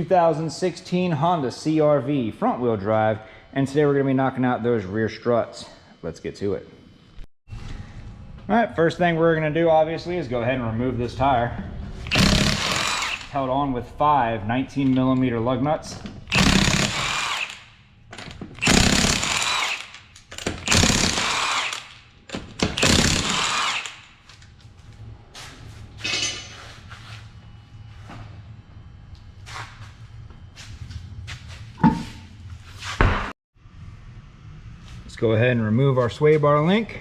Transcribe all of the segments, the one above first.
2016 Honda CRV front wheel drive, and today we're going to be knocking out those rear struts. Let's get to it. All right, first thing we're going to do obviously is go ahead and remove this tire. Held on with 5 19mm lug nuts. Let's go ahead and remove our sway bar link.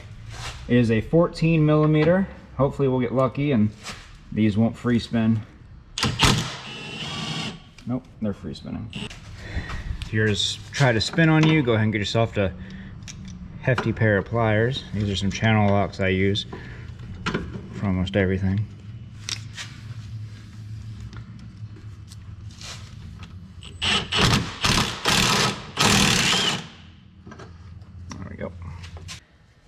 It is a 14mm. Hopefully we'll get lucky and these won't free spin. Nope, they're free spinning. If yours try to spin on you, go ahead and get yourself a hefty pair of pliers. These are some channel locks I use for almost everything. There we go.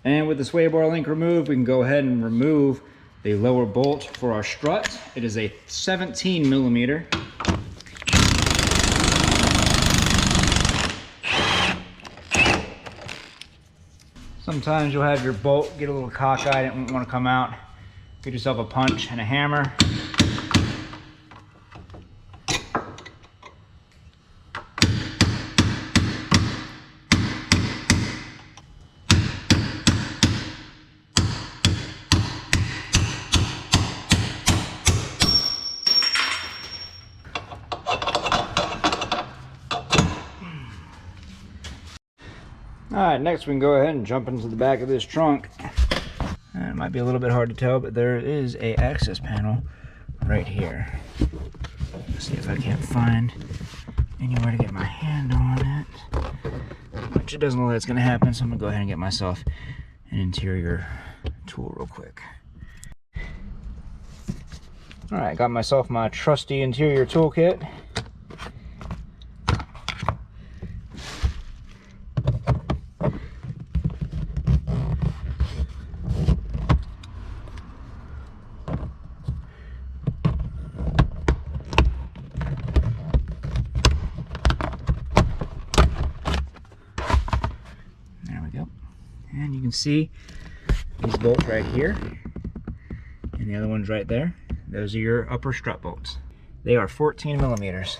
And with the sway bar link removed, we can go ahead and remove the lower bolt for our strut. It is a 17mm. Sometimes you'll have your bolt get a little cockeyed and it won't want to come out. Get yourself a punch and a hammer. Alright, next we can go ahead and jump into the back of this trunk. And it might be a little bit hard to tell, but there is a access panel right here. Let's see if I can't find anywhere to get my hand on it. Which it doesn't look like it's going to happen, so I'm going to go ahead and get myself an interior tool real quick. Alright, got myself my trusty interior toolkit. And you can see these bolts right here, and the other one's right there. Those are your upper strut bolts. They are 14mm.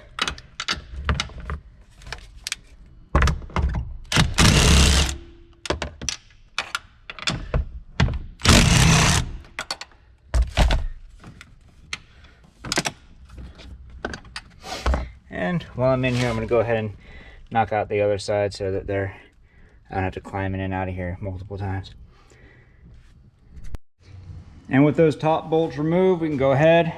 And while I'm in here, I'm going to go ahead and knock out the other side so that I don't have to climb in and out of here multiple times. And with those top bolts removed, we can go ahead,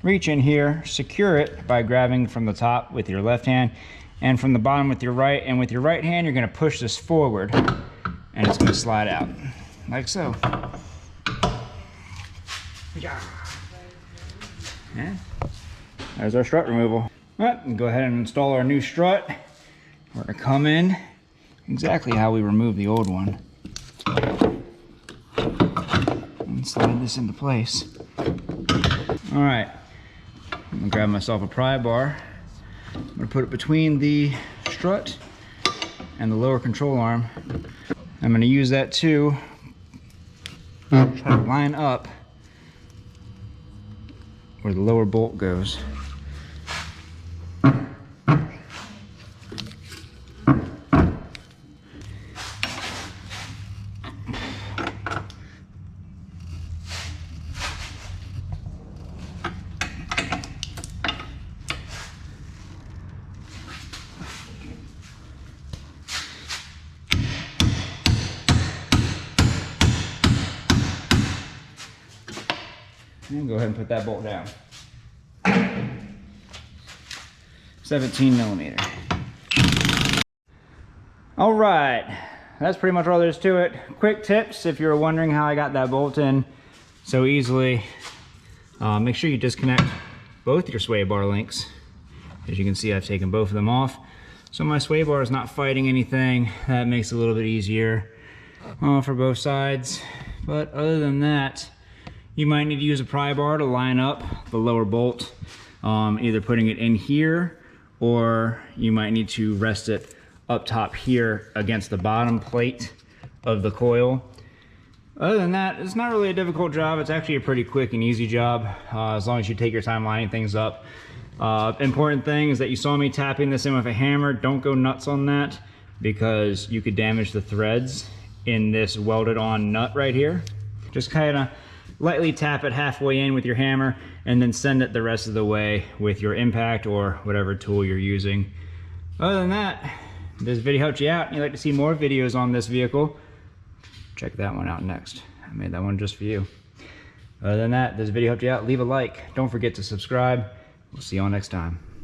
reach in here, secure it by grabbing from the top with your left hand and from the bottom with your right. And with your right hand, you're going to push this forward and it's going to slide out like so. And there's our strut removal. All right, and go ahead and install our new strut. We're going to come in exactly how we removed the old one. And slide this into place. All right, I'm gonna grab myself a pry bar. I'm gonna put it between the strut and the lower control arm. I'm gonna use that to try to line up where the lower bolt goes. And go ahead and put that bolt down. 17mm. All right, that's pretty much all there is to it. Quick tips if you're wondering how I got that bolt in so easily. Make sure you disconnect both your sway bar links. As you can see, I've taken both of them off. So my sway bar is not fighting anything. That makes it a little bit easier for both sides. But other than that, you might need to use a pry bar to line up the lower bolt either putting it in here, or you might need to rest it up top here against the bottom plate of the coil. Other than that, it's not really a difficult job. It's actually a pretty quick and easy job, as long as you take your time lining things up. Important thing is that you saw me tapping this in with a hammer. Don't go nuts on that, because you could damage the threads in this welded on nut right here. Just kind of lightly tap it halfway in with your hammer, and then send it the rest of the way with your impact or whatever tool you're using. Other than that, if this video helped you out and you'd like to see more videos on this vehicle, check that one out next. I made that one just for you. Other than that, if this video helped you out, leave a like. Don't forget to subscribe. We'll see you all next time.